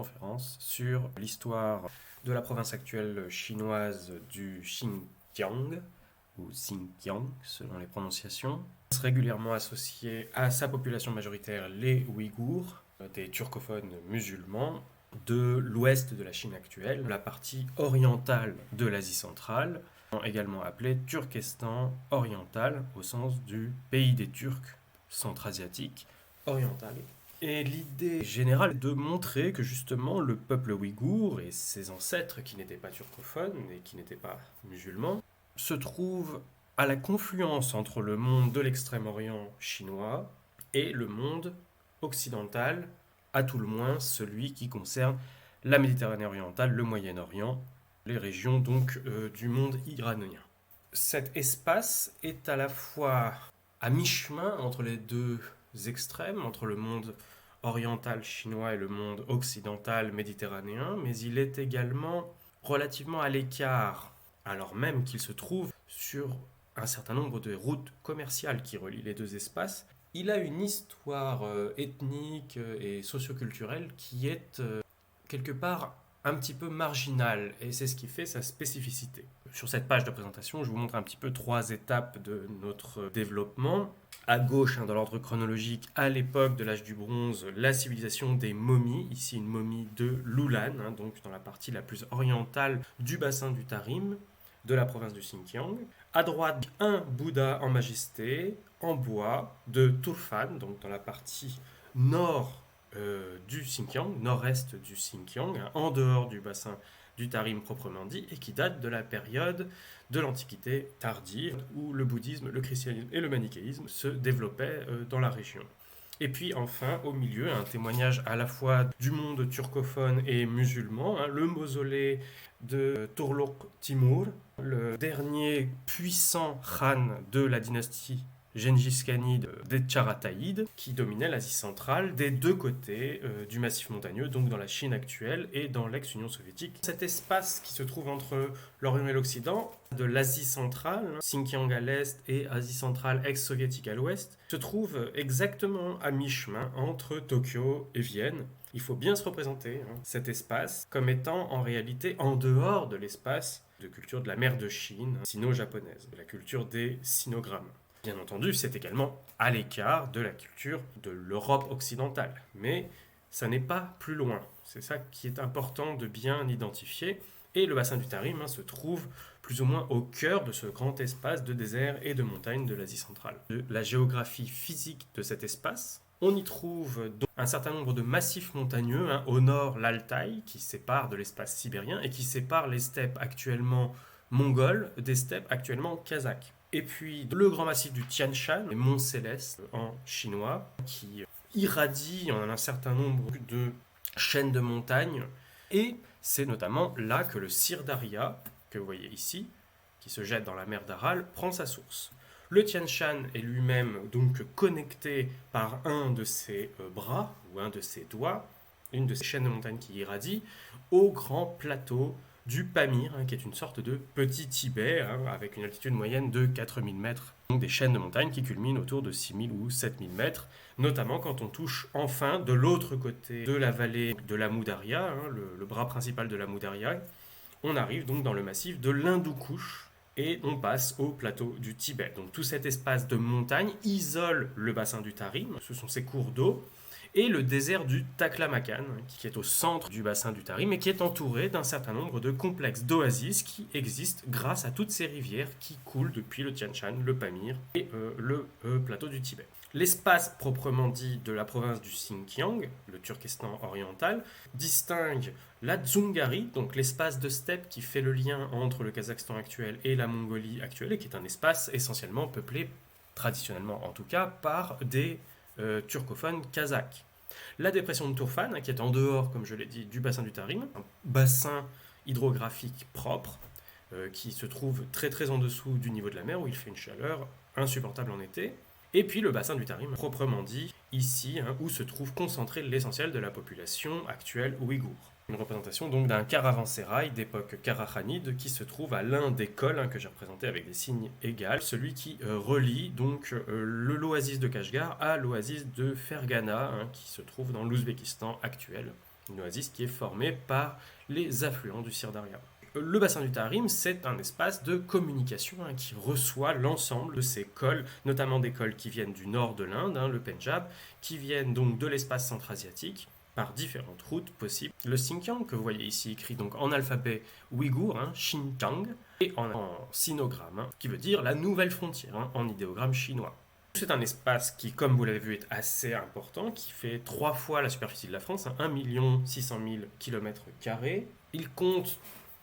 conférence sur l'histoire de la province actuelle chinoise du Xinjiang, ou Xinjiang selon les prononciations, régulièrement associé à sa population majoritaire, les Ouïghours, des turcophones musulmans, de l'ouest de la Chine actuelle, la partie orientale de l'Asie centrale, également appelée Turkestan oriental au sens du pays des Turcs centra-asiatique oriental. Et l'idée générale est de montrer que justement le peuple ouïghour et ses ancêtres qui n'étaient pas turcophones et qui n'étaient pas musulmans se trouvent à la confluence entre le monde de l'extrême-orient chinois et le monde occidental, à tout le moins celui qui concerne la Méditerranée orientale, le Moyen-Orient, les régions donc du monde iranien. Cet espace est à la fois à mi-chemin entre les deux extrêmes, entre le monde oriental chinois et le monde occidental méditerranéen, mais il est également relativement à l'écart, alors même qu'il se trouve sur un certain nombre de routes commerciales qui relient les deux espaces. Il a une histoire ethnique et socioculturelle qui est quelque part un petit peu marginale, et c'est ce qui fait sa spécificité. Sur cette page de présentation, je vous montre un petit peu 3 étapes de notre développement. À gauche, dans l'ordre chronologique, à l'époque de l'âge du bronze, la civilisation des momies, ici une momie de Lulan, donc dans la partie la plus orientale du bassin du Tarim, de la province du Xinjiang. À droite, un Bouddha en majesté, en bois, de Turfan, donc dans la partie nord du Xinjiang, nord-est du Xinjiang, en dehors du bassin du Tarim proprement dit, et qui date de la période de l'Antiquité tardive, où le bouddhisme, le christianisme et le manichéisme se développaient dans la région. Et puis enfin, au milieu, un témoignage à la fois du monde turcophone et musulman, le mausolée de Turluk Timur, le dernier puissant khan de la dynastie Gengis Khanide des Tcharataïdes, qui dominait l'Asie centrale des deux côtés du massif montagneux, donc dans la Chine actuelle et dans l'ex-Union soviétique. Cet espace qui se trouve entre l'Orient et l'Occident, de l'Asie centrale, Xinjiang à l'est et Asie centrale ex-soviétique à l'ouest, se trouve exactement à mi-chemin entre Tokyo et Vienne. Il faut bien se représenter cet espace comme étant en réalité en dehors de l'espace de culture de la mer de Chine, sino-japonaise, de la culture des sinogrammes. Bien entendu, c'est également à l'écart de la culture de l'Europe occidentale, mais ça n'est pas plus loin. C'est ça qui est important de bien identifier. Et le bassin du Tarim se trouve plus ou moins au cœur de ce grand espace de désert et de montagne de l'Asie centrale. De la géographie physique de cet espace, on y trouve donc un certain nombre de massifs montagneux, au nord l'Altaï, qui sépare de l'espace sibérien et qui sépare les steppes actuellement mongoles des steppes actuellement kazakhs. Et puis le grand massif du Tian Shan, les monts célestes en chinois, qui irradie en un certain nombre de chaînes de montagnes. Et c'est notamment là que le Sir Daria, que vous voyez ici, qui se jette dans la mer d'Aral, prend sa source. Le Tian Shan est lui-même donc connecté par un de ses bras, ou un de ses doigts, une de ces chaînes de montagnes qui irradie, au grand plateau du Pamir, qui est une sorte de petit Tibet, avec une altitude moyenne de 4000 mètres. Donc des chaînes de montagnes qui culminent autour de 6000 ou 7000 mètres, notamment quand on touche enfin de l'autre côté de la vallée de l'Amou Daria, le bras principal de l'Amou Daria. On arrive donc dans le massif de l'Hindu Kush et on passe au plateau du Tibet. Donc tout cet espace de montagne isole le bassin du Tarim, ce sont ces cours d'eau, et le désert du Taklamakan, qui est au centre du bassin du Tarim et qui est entouré d'un certain nombre de complexes d'oasis qui existent grâce à toutes ces rivières qui coulent depuis le Tian Shan, le Pamir et le plateau du Tibet. L'espace proprement dit de la province du Xinjiang, le Turkestan oriental, distingue la Dzungari, donc l'espace de steppe qui fait le lien entre le Kazakhstan actuel et la Mongolie actuelle, et qui est un espace essentiellement peuplé, traditionnellement en tout cas, par des turcophones kazakhs. La dépression de Turfan, qui est en dehors, comme je l'ai dit, du bassin du Tarim, un bassin hydrographique propre, qui se trouve très très en dessous du niveau de la mer, où il fait une chaleur insupportable en été. Et puis le bassin du Tarim, proprement dit, ici, où se trouve concentré l'essentiel de la population actuelle ouïghour. Une représentation donc d'un caravansérail d'époque karachanide qui se trouve à l'un des cols que j'ai représenté avec des signes égaux, celui qui relie donc l'oasis de Kashgar à l'oasis de Fergana qui se trouve dans l'Ouzbékistan actuel. Une oasis qui est formée par les affluents du Sir-Darya. Le bassin du Tarim, c'est un espace de communication qui reçoit l'ensemble de ces cols, notamment des cols qui viennent du nord de l'Inde, le Pendjab, qui viennent donc de l'espace centra-asiatique, par différentes routes possibles. Le Xinjiang, que vous voyez ici écrit donc en alphabet ouïghour, Xinjiang, et en sinogramme, qui veut dire la nouvelle frontière, en idéogramme chinois. C'est un espace qui, comme vous l'avez vu, est assez important, qui fait 3 fois la superficie de la France, 1 600 000 km². Il compte,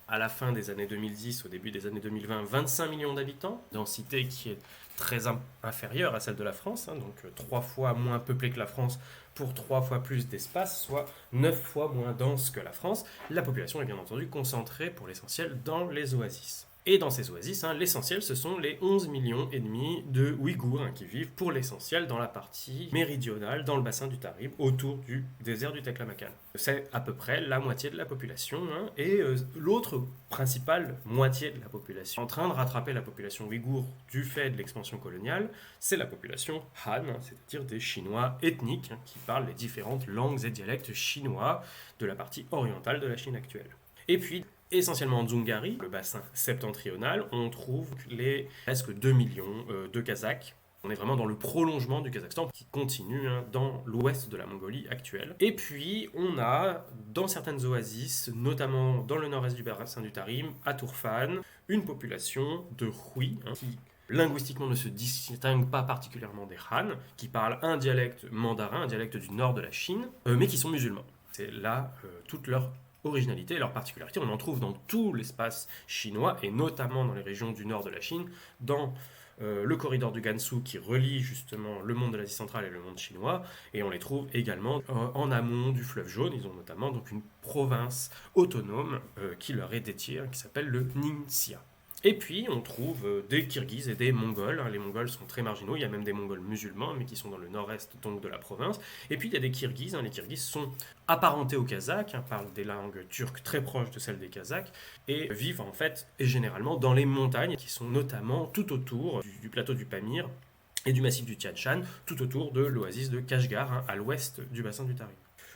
à la fin des années 2010, au début des années 2020, 25 millions d'habitants, densité qui est très inférieure à celle de la France, donc 3 fois moins peuplée que la France pour 3 fois plus d'espace, soit 9 fois moins dense que la France. La population est bien entendu concentrée pour l'essentiel dans les oasis. Et dans ces oasis, l'essentiel, ce sont les 11 millions et demi de Ouïghours qui vivent pour l'essentiel dans la partie méridionale, dans le bassin du Tarim, autour du désert du Taklamakan. C'est à peu près la moitié de la population, et l'autre principale moitié de la population, en train de rattraper la population ouïghour du fait de l'expansion coloniale, c'est la population Han, c'est-à-dire des Chinois ethniques qui parlent les différentes langues et dialectes chinois de la partie orientale de la Chine actuelle. Et puis, essentiellement en Dzungari, le bassin septentrional, on trouve les presque 2 millions de Kazakhs. On est vraiment dans le prolongement du Kazakhstan qui continue dans l'ouest de la Mongolie actuelle. Et puis, on a dans certaines oasis, notamment dans le nord-est du bassin du Tarim, à Turfan, une population de Hui qui linguistiquement ne se distingue pas particulièrement des Han, qui parlent un dialecte mandarin, un dialecte du nord de la Chine, mais qui sont musulmans. C'est là toute leur originalité et leur particularité. On en trouve dans tout l'espace chinois et notamment dans les régions du nord de la Chine, dans le corridor du Gansu qui relie justement le monde de l'Asie centrale et le monde chinois, et on les trouve également en amont du fleuve Jaune. Ils ont notamment donc une province autonome qui leur est dédiée, qui s'appelle le Ningxia. Et puis, on trouve des Kirghizes et des Mongols. Les Mongols sont très marginaux. Il y a même des Mongols musulmans, mais qui sont dans le nord-est donc de la province. Et puis, il y a des Kirghizes. Les Kirghizes sont apparentés aux Kazakhs, parlent des langues turques très proches de celles des Kazakhs, et vivent en fait, et généralement, dans les montagnes, qui sont notamment tout autour du plateau du Pamir et du massif du Tian Shan, tout autour de l'oasis de Kashgar, à l'ouest du bassin du Tarim.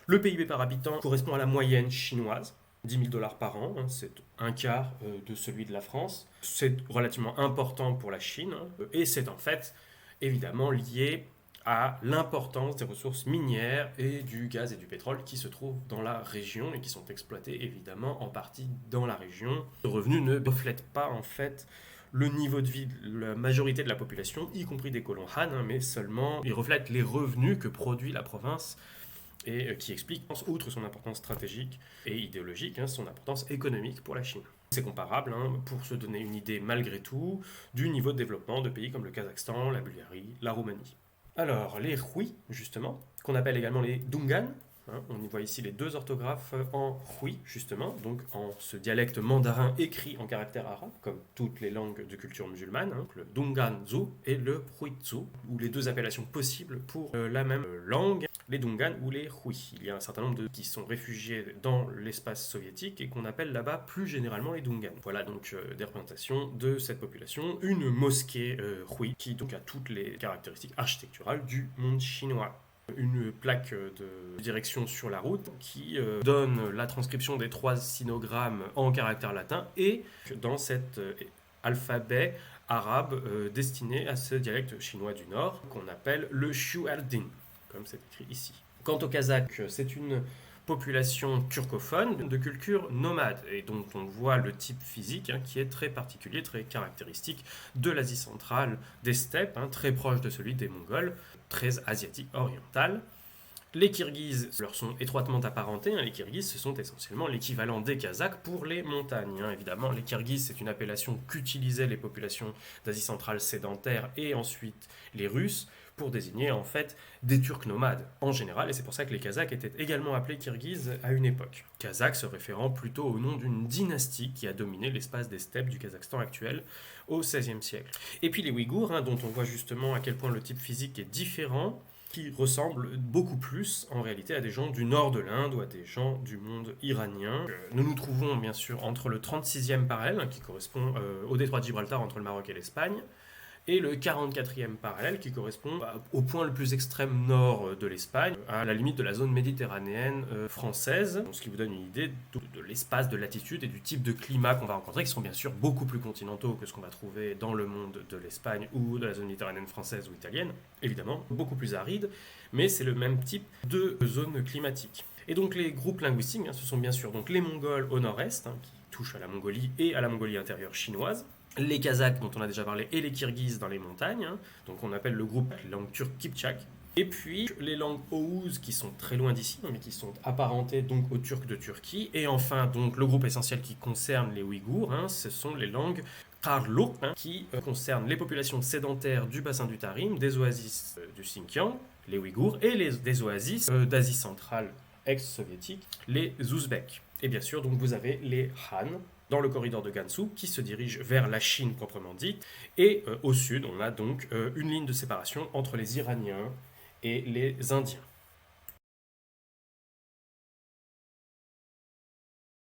Le PIB par habitant correspond à la moyenne chinoise. 10 000 dollars par an, c'est un quart de celui de la France. C'est relativement important pour la Chine, et c'est en fait évidemment lié à l'importance des ressources minières et du gaz et du pétrole qui se trouvent dans la région et qui sont exploités évidemment en partie dans la région. Le revenu ne reflète pas en fait le niveau de vie de la majorité de la population, y compris des colons Han, mais seulement il reflète les revenus que produit la province et qui explique, outre son importance stratégique et idéologique, son importance économique pour la Chine. C'est comparable, pour se donner une idée malgré tout, du niveau de développement de pays comme le Kazakhstan, la Bulgarie, la Roumanie. Alors, les Hui, justement, qu'on appelle également les Dungan, on y voit ici les 2 orthographes en Hui, justement, donc en ce dialecte mandarin écrit en caractère arabe, comme toutes les langues de culture musulmane, le Dunganzu et le Huizu, ou les 2 appellations possibles pour la même langue, les Dungan ou les Hui. Il y a un certain nombre qui sont réfugiés dans l'espace soviétique et qu'on appelle là-bas plus généralement les Dungan. Voilà donc des représentations de cette population. Une mosquée Hui qui donc a toutes les caractéristiques architecturales du monde chinois. Une plaque de direction sur la route qui donne la transcription des 3 sinogrammes en caractère latin et dans cet alphabet arabe destiné à ce dialecte chinois du Nord qu'on appelle le Shu'al-Din, comme c'est écrit ici. Quant au kazakh, c'est une population turcophone de culture nomade et dont on voit le type physique qui est très particulier, très caractéristique de l'Asie centrale, des steppes, très proche de celui des Mongols, très asiatique oriental. Les Kirghizes leur sont étroitement apparentés. Les Kirghizes, ce sont essentiellement l'équivalent des Kazakhs pour les montagnes. Évidemment, les Kirghizes, c'est une appellation qu'utilisaient les populations d'Asie centrale sédentaires et ensuite les Russes pour désigner en fait des Turcs nomades en général, et c'est pour ça que les Kazakhs étaient également appelés Kirghizes à une époque. Kazakhs se référant plutôt au nom d'une dynastie qui a dominé l'espace des steppes du Kazakhstan actuel au XVIe siècle. Et puis les Ouïghours, dont on voit justement à quel point le type physique est différent, qui ressemblent beaucoup plus en réalité à des gens du nord de l'Inde ou à des gens du monde iranien. Nous nous trouvons bien sûr entre le 36e parallèle, qui correspond au détroit de Gibraltar entre le Maroc et l'Espagne, et le 44e parallèle qui correspond au point le plus extrême nord de l'Espagne, à la limite de la zone méditerranéenne française, ce qui vous donne une idée de l'espace, de latitude et du type de climat qu'on va rencontrer, qui sont bien sûr beaucoup plus continentaux que ce qu'on va trouver dans le monde de l'Espagne ou de la zone méditerranéenne française ou italienne, évidemment, beaucoup plus aride, mais c'est le même type de zone climatique. Et donc les groupes linguistiques, ce sont bien sûr donc les Mongols au nord-est, qui touchent à la Mongolie et à la Mongolie intérieure chinoise, les Kazakhs dont on a déjà parlé et les Kirghizes dans les montagnes, donc on appelle le groupe langue turque Kipchak, et puis les langues oghuz qui sont très loin d'ici, mais qui sont apparentées donc aux Turcs de Turquie, et enfin donc le groupe essentiel qui concerne les Ouïghours, ce sont les langues Karluk, qui concernent les populations sédentaires du bassin du Tarim, des oasis du Xinjiang, les Ouïghours, et des oasis d'Asie centrale ex-soviétique, les Ouzbeks. Et bien sûr, donc vous avez les Han dans le corridor de Gansu qui se dirige vers la Chine proprement dite. Et au sud, on a donc une ligne de séparation entre les Iraniens et les Indiens.